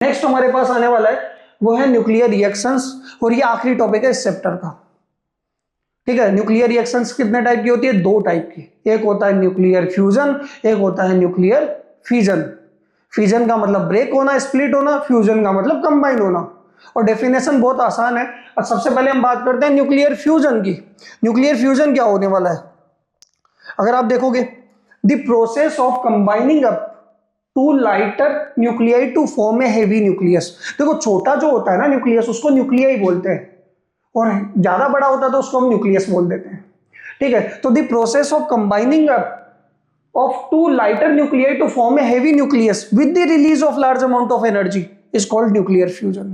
Next हमारे पास आने वाला है वो है न्यूक्लियर रिएक्शंस, और ये आखिरी टॉपिक है इस चैप्टर का। ठीक है, न्यूक्लियर रिएक्शंस कितने टाइप की होती है? दो टाइप की, एक होता है न्यूक्लियर फ्यूजन, एक होता है न्यूक्लियर फिजन। फिजन का मतलब ब्रेक होना, स्प्लिट होना, फ्यूजन का मतलब कंबाइन होना। और डेफिनेशन बहुत आसान है। और सबसे पहले हम बात करते हैं न्यूक्लियर फ्यूजन की। न्यूक्लियर फ्यूजन क्या होने वाला है? अगर आप देखोगे, the process of combining up to lighter nuclei to form a heavy nucleus. देखो, छोटा जो होता है ना न्यूक्लियस, उसको न्यूक्लियाई बोलते हैं, और ज्यादा बड़ा होता है तो उसको हम न्यूक्लियस बोल देते हैं। ठीक है, तो the process of combining up of two lighter nuclei to form a heavy nucleus with the release of large amount of energy is called nuclear fusion।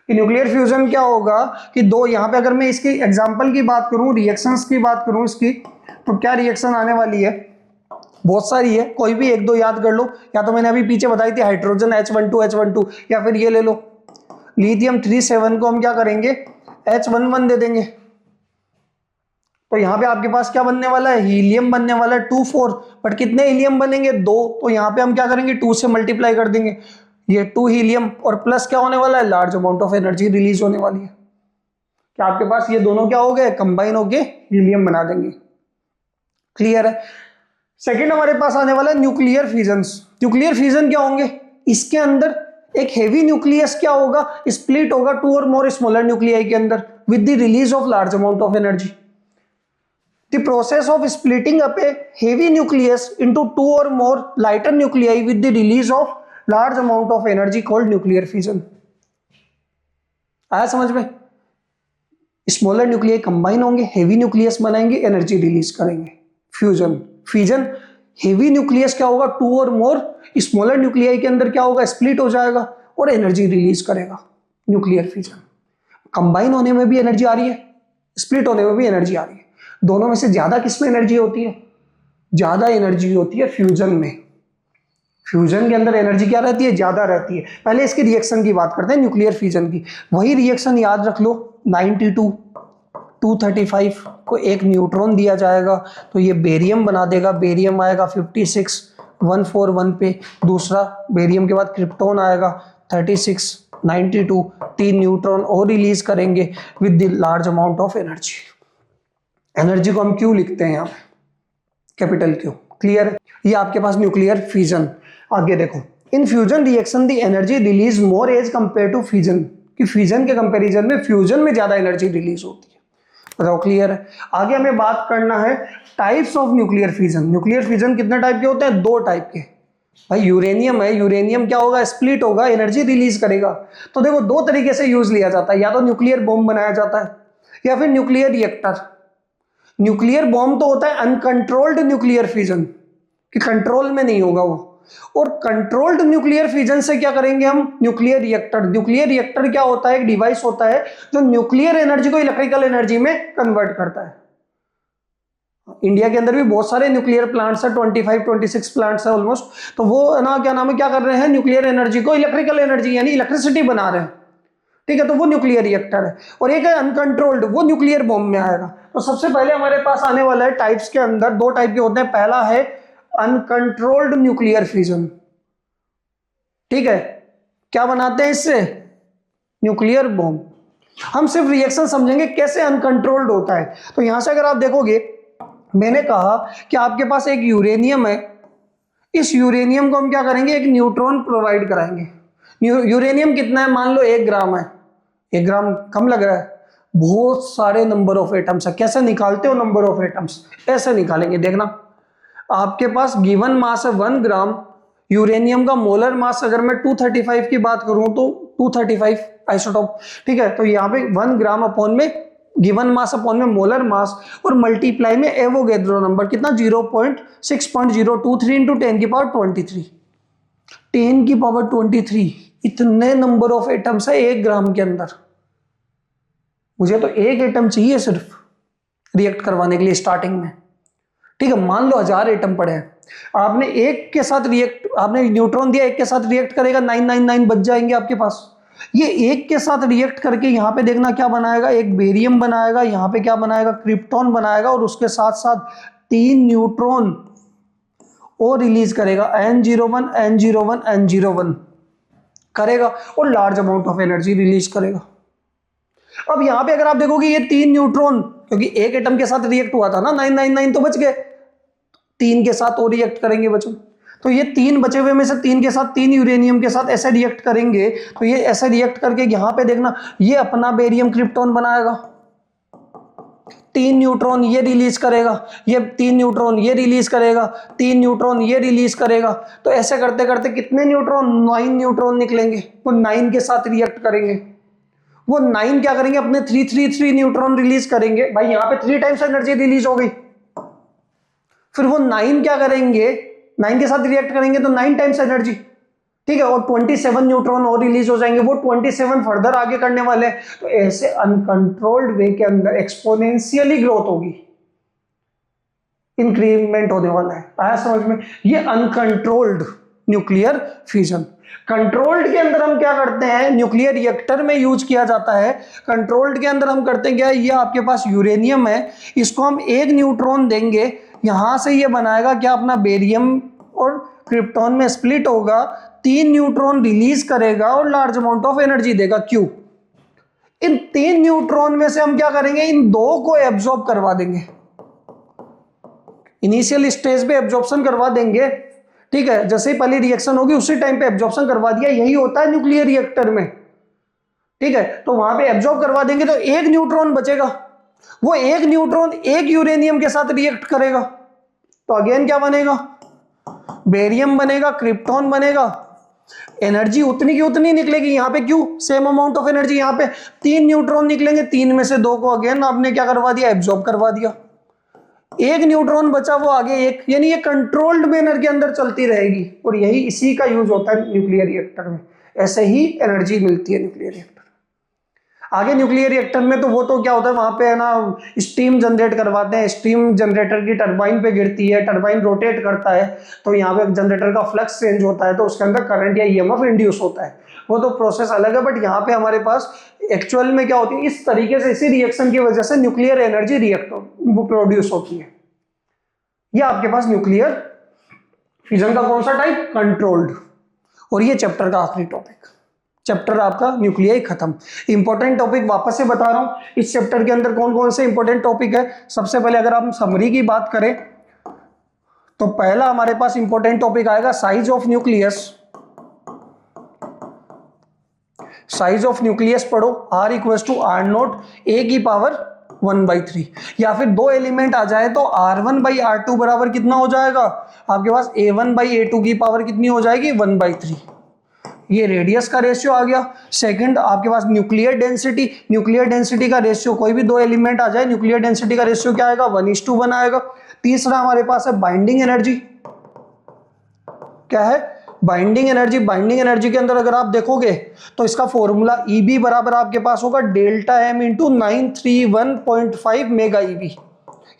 Nuclear fusion क्या होगा कि दो, यहां पे अगर मैं इसकी एग्जांपल की बात करूं, रिएक्शंस की बात करूं इसकी, तो क्या रिएक्शन आने वाली है? बहुत सारी है, कोई भी एक दो याद कर लो। या तो मैंने अभी पीछे बताई थी हाइड्रोजन H12H12, या फिर ये ले लो लिथियम 37 को हम क्या करेंगे? H11 दे देंगे। तो यहां पे आपके पास क्या बनने वाला है? हीलियम बनने वाला है 2 4। बट कितने हीलियम बनेंगे? 2। तो यहां पे हम क्या करेंगे? 2 से मल्टीप्लाई कर देंगे, ये 2 हीलियम, और प्लस क्या होने वाला है? Large amount of energy release होने वाली है। क्या आपके पास ये दोनों क्या हो गए? कंबाइन होके हीलियम बना देंगे। क्लियर है? सेकेंड हमारे पास आने वाला है न्यूक्लियर फिजन्स। न्यूक्लियर फिजन क्या होंगे? इसके अंदर एक हेवी न्यूक्लियस क्या होगा? स्प्लिट होगा 2 और मोर स्मॉलर न्यूक्लियाई के अंदर with the release of large amount of energy. The process of splitting up a heavy nucleus into 2 or more lighter nuclei with the release of large amount of energy called nuclear fission। आया समझ में? Smaller nuclei combine होंगे, heavy nucleus बनाएंगे, energy release करेंगे। Fusion fission, heavy nucleus क्या होगा? 2 और मोर smaller nuclei के अंदर क्या होगा? स्प्लिट हो जाएगा और एनर्जी रिलीज करेगा। न्यूक्लियर फिजन, कंबाइन होने में भी एनर्जी आ रही है, स्प्लिट होने में भी एनर्जी आ रही है। दोनों में से ज्यादा किसमें एनर्जी होती है? ज्यादा एनर्जी होती है फ्यूजन में। फ्यूजन के अंदर एनर्जी क्या रहती है? ज्यादा रहती है। पहले इसकी रिएक्शन की बात करते हैं, न्यूक्लियर फ्यूजन की। वही रिएक्शन याद रख लो, 92 235 को एक न्यूट्रॉन दिया जाएगा तो ये बेरियम बना देगा। बेरियम आएगा 56 141 पे, दूसरा बेरियम के बाद क्रिप्टोन आएगा 36 92, 3 न्यूट्रॉन और रिलीज करेंगे with the large amount of energy. Energy को हम क्यों लिखते हैं यहाँ, कैपिटल क्यू। क्लियर है? ये आपके पास न्यूक्लियर फ्यूजन। आगे देखो, in fusion reaction the energy release more as compare to fusion, कि फ्यूजन के कंपैरिजन में फ्यूजन में ज्यादा एनर्जी रिलीज होती है। बताओ, क्लियर है? आगे हमें बात करना है types of nuclear fusion. Nuclear fusion कितने टाइप के होते हैं? 2 टाइप के। भाई यूरेनियम है, यूरेनियम क्या होगा? स्प्लिट होगा, एनर्जी रिलीज करेगा। तो देखो, 2 तरीके से यूज लिया जाता है, या तो न्यूक्लियर बॉम्ब बनाया जाता है या फिर न्यूक्लियर रिएक्टर। न्यूक्लियर बॉम्ब तो होता है अनकंट्रोल्ड न्यूक्लियर फ्यूजन, कि कंट्रोल में नहीं होगा वो। और कंट्रोल्ड न्यूक्लियर फ्यूजन से क्या करेंगे हम? Nuclear reactor. न्यूक्लियर रिएक्टर क्या होता है? एक डिवाइस होता है जो न्यूक्लियर एनर्जी को इलेक्ट्रिकल एनर्जी में कन्वर्ट करता है। इंडिया के अंदर भी बहुत सारे न्यूक्लियर प्लांट्स है, 25-26 प्लांट्स है ऑलमोस्ट। तो वो ना, क्या नाम है, क्या कर रहे हैं? न्यूक्लियर एनर्जी को इलेक्ट्रिकल एनर्जी यानी इलेक्ट्रिसिटी बना रहे हैं। ठीक है, तो वो न्यूक्लियर रिएक्टर है। और एक है अनकंट्रोल्ड, वो न्यूक्लियर बॉम्ब में आएगा। तो सबसे पहले हमारे पास आने वाला है टाइप्स के अंदर 2 टाइप के होते हैं। पहला है अनकंट्रोल्ड न्यूक्लियर फ्यूजन। ठीक है, क्या बनाते हैं इससे? Nuclear bomb. हम सिर्फ रिएक्शन समझेंगे कैसे अनकंट्रोल्ड होता है। तो यहां से अगर आप देखोगे, मैंने कहा कि आपके पास एक यूरेनियम है, इस यूरेनियम को हम क्या करेंगे? एक न्यूट्रॉन प्रोवाइड कराएंगे। यूरेनियम कितना है? मान लो 1 ग्राम है। 1 ग्राम कम लग रहा है? बहुत सारे नंबर ऑफ एटम्स है। कैसे निकालते हो नंबर ऑफ एटम्स? ऐसे निकालेंगे, देखना। आपके पास गिवन मास है 1 ग्राम। यूरेनियम का मोलर मास अगर मैं 235 की बात करूं तो 235 आइसोटोप। ठीक है, तो यहाँ पे 1 ग्राम अपॉन में गिवन मास अपॉन में मोलर मास, और मल्टीप्लाई में एवोगैड्रो नंबर कितना? 0.6.023 इंटू 10 की पावर 23। 10 की पावर 23, इतने नंबर ऑफ एटम्स है 1 ग्राम के अंदर। मुझे तो 1 एटम चाहिए सिर्फ रिएक्ट करवाने के लिए स्टार्टिंग में। ठीक है, मान लो 1000 एटम पड़े हैं, आपने एक के साथ रिएक्ट, आपने न्यूट्रॉन दिया, एक के साथ रिएक्ट करेगा, 999 बच जाएंगे आपके पास। ये एक के साथ रिएक्ट करके यहां पे देखना क्या बनाएगा? एक बेरियम बनाएगा, यहां पे क्या बनाएगा? क्रिप्टॉन बनाएगा, और उसके साथ साथ 3 न्यूट्रॉन और रिलीज करेगा, N01 N01 N01। करेगा और large amount of energy release करेगा। अब यहां पे अगर आप देखोगे ये 3 न्यूट्रॉन, क्योंकि एक एटम के साथ रिएक्ट हुआ था ना 999 तो बच गए, 3 के साथ और रिएक्ट करेंगे बच्चों। तो ये 3 बचे हुए में से 3 के साथ 3 यूरेनियम के साथ ऐसे रिएक्ट करेंगे, तो ये ऐसे रिएक्ट करके यहां पे देखना ये अपना बेरियम क्रिप्टॉन बनाएगा, 3 न्यूट्रॉन ये रिलीज करेगा, ये 3 न्यूट्रॉन ये रिलीज करेगा, 3 न्यूट्रॉन ये रिलीज करेगा। तो ऐसे करते करते कितने न्यूट्रॉन, 9 न्यूट्रॉन निकलेंगे, वो 9 के साथ रिएक्ट करेंगे। वो 9 क्या करेंगे, अपने 333 न्यूट्रॉन रिलीज करेंगे। भाई यहां पे 3 टाइम्स एनर्जी रिलीज हो गई। फिर वो 9 क्या करेंगे, 9 के साथ रिएक्ट करेंगे तो 9 टाइम्स एनर्जी, ठीक है, और 27 न्यूट्रॉन और रिलीज हो जाएंगे, वो 27 फर्दर आगे करने वाले हैं। तो ऐसे अनकंट्रोल्ड वे के अंदर एक्सपोनेंशियली ग्रोथ होगी, इंक्रीमेंट होने वाला है। आया समझ में? ये अनकंट्रोल्ड न्यूक्लियर फ्यूजन। कंट्रोल्ड के अंदर हम क्या करते हैं, न्यूक्लियर रिएक्टर में यूज किया जाता है। कंट्रोल्ड के अंदर हम करते हैं क्या, ये आपके पास यूरेनियम है, इसको हम 1 न्यूट्रॉन देंगे, यहां से ये बनाएगा क्या, अपना बेरियम और क्रिप्टॉन में स्प्लिट होगा, 3 न्यूट्रॉन रिलीज करेगा और लार्ज अमाउंट ऑफ एनर्जी देगा। क्यों? इन 3 न्यूट्रॉन में से हम क्या करेंगे, इन 2 को एब्जॉर्ब करवा देंगे, इनिशियल स्टेज पे एब्जॉर्प्शन करवा देंगे, ठीक है, जैसे ही पहली रिएक्शन होगी उसी टाइम पे एब्जॉर्प्शन करवा दिया। यही होता है न्यूक्लियर रिएक्टर में, ठीक है। तो वहां पे एब्जॉर्ब करवा देंगे तो 1 न्यूट्रॉन बचेगा, वो 1 न्यूट्रॉन 1 यूरेनियम के साथ रिएक्ट करेगा, तो अगेन क्या बनेगा, बेरियम बनेगा, क्रिप्टॉन बनेगा। एनर्जी उतनी की उतनी निकलेगी यहाँ पे, क्यों, सेम अमाउंट ऑफ एनर्जी। यहाँ पे 3 न्यूट्रॉन निकलेंगे, 3 में से 2 को अगेन आपने क्या करवा दिया, एब्जॉर्ब करवा दिया। 1 न्यूट्रॉन बचा, वो आगे 1, यानी ये कंट्रोल्ड मैनर के अंदर चलती रहेगी। और यही इसी का यूज होता है न्यूक्लियर रिएक्टर में, ऐसे ही एनर्जी मिलती है न्यूक्लियर रिएक्टर। आगे न्यूक्लियर रिएक्टर में तो वो तो क्या होता है, वहां पे है ना स्टीम जनरेट करवाते हैं, स्टीम जनरेटर की टरबाइन पे गिरती है, टरबाइन रोटेट करता है, तो यहाँ पे जनरेटर का फ्लक्स चेंज होता है, तो उसके अंदर करंट या ईएमएफ इंड्यूस होता है। वो तो प्रोसेस अलग है, बट यहाँ पे हमारे पास एक्चुअल में क्या होती है, इस तरीके से, इसी रिएक्शन की वजह से न्यूक्लियर एनर्जी वो प्रोड्यूस होती है। ये आपके पास न्यूक्लियर फ्यूजन का कौन सा टाइप, कंट्रोल्ड। और ये चैप्टर का आखिरी टॉपिक, चैप्टर आपका न्यूक्लियर खत्म। इंपॉर्टेंट टॉपिक वापस से बता रहा हूं, इस चैप्टर के अंदर कौन कौन से इंपॉर्टेंट टॉपिक है। सबसे पहले अगर हम समरी की बात करें तो पहला हमारे पास इंपॉर्टेंट टॉपिक आएगा size of nucleus. Size of nucleus पढ़ो, R = R0 A⁻⁴ या फिर 2 एलिमेंट आ जाए तो R1/R2 बराबर कितना हो जाएगा, आपके पास A1/A2 की पावर कितनी हो जाएगी, 1/3। ये रेडियस का रेशियो आ गया। सेकंड आपके पास न्यूक्लियर डेंसिटी, न्यूक्लियर डेंसिटी का रेशियो, कोई भी 2 एलिमेंट आ जाए, न्यूक्लियर डेंसिटी का रेशियो क्या आएगा, 1:1 आएगा। तीसरा हमारे पास है बाइंडिंग एनर्जी। क्या है, बाइंडिंग एनर्जी। बाइंडिंग एनर्जी के अंदर अगर आप देखोगे तो इसका फॉर्मूला EB बराबर आपके पास होगा ΔM × 931.5 मेगा EB,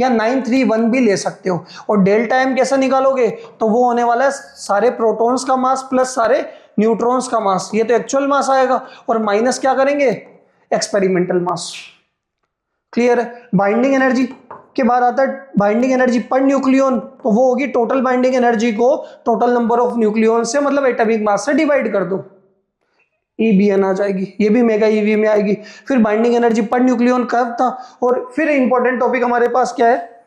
या 931 भी ले सकते हो। और ΔM कैसे निकालोगे, तो वो होने वाला है सारे प्रोटॉन्स का मास प्लस सारे न्यूट्रॉन्स का मास, ये तो एक्चुअल मास आएगा, और माइनस क्या करेंगे, एक्सपेरिमेंटल मास। क्लियर है। बाइंडिंग एनर्जी के बाद आता है बाइंडिंग एनर्जी पर न्यूक्लियन, तो वो होगी टोटल बाइंडिंग एनर्जी को टोटल नंबर ऑफ न्यूक्लियन से, मतलब एटॉमिक मास से डिवाइड कर दो, EBN आ जाएगी, ये भी मेगा EV में आएगी। फिर binding energy per nucleon curve था। और फिर इंपॉर्टेंट टॉपिक हमारे पास क्या है,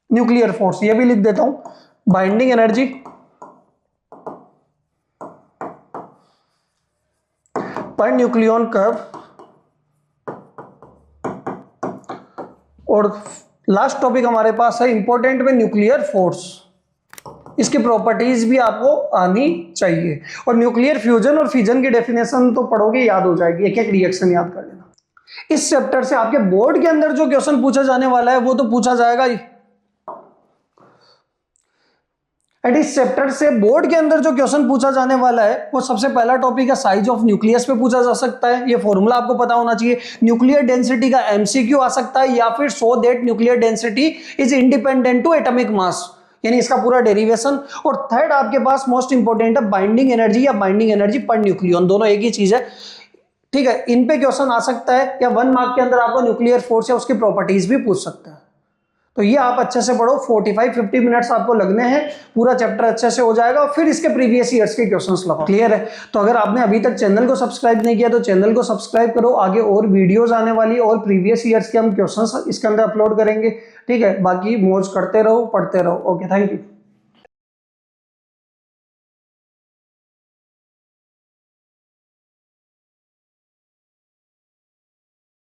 न्यूक्लियर फोर्स, ये भी लिख देता हूं, binding energy per nucleon curve. और लास्ट टॉपिक हमारे पास है इंपॉर्टेंट में न्यूक्लियर फोर्स, इसकी प्रॉपर्टीज भी आपको आनी चाहिए। और न्यूक्लियर फ्यूजन और फिजन की डेफिनेशन तो पढ़ोगे, याद हो जाएगी, एक एक रिएक्शन याद कर लेना। इस चैप्टर से आपके बोर्ड के अंदर जो क्वेश्चन पूछा जाने वाला है वो तो पूछा जाएगा ही। एंड इस चैप्टर से बोर्ड के अंदर जो क्वेश्चन पूछा जाने वाला है वो सबसे पहला टॉपिक है साइज ऑफ न्यूक्लियस पे पूछा जा सकता है, ये फॉर्मूला आपको पता होना चाहिए। न्यूक्लियर डेंसिटी का MCQ आ सकता है, या फिर so that nuclear density is independent to atomic mass, यानी इसका पूरा डेरिवेशन। और थर्ड आपके पास मोस्ट इंपॉर्टेंट है बाइंडिंग एनर्जी या बाइंडिंग एनर्जी पर न्यूक्लियन, दोनों एक ही चीज है, ठीक है। इन पे क्वेश्चन आ सकता है, या 1 मार्क के अंदर आपको न्यूक्लियर फोर्स या उसकी प्रॉपर्टीज भी पूछ सकता है। तो ये आप अच्छे से पढ़ो, 45-50 मिनट्स आपको लगने हैं, पूरा चैप्टर अच्छे से हो जाएगा और फिर इसके प्रीवियस ईयर्स के क्वेश्चंस लगाओ। क्लियर है? तो अगर आपने अभी तक चैनल को सब्सक्राइब नहीं किया तो चैनल को सब्सक्राइब करो, आगे और वीडियोस आने वाली और प्रीवियस ईयर्स के हम क्वेश्चंस इसके अंदर अपलोड करेंगे। ठीक है, बाकी मौज करते रहो, पढ़ते रहो। Okay, thank you.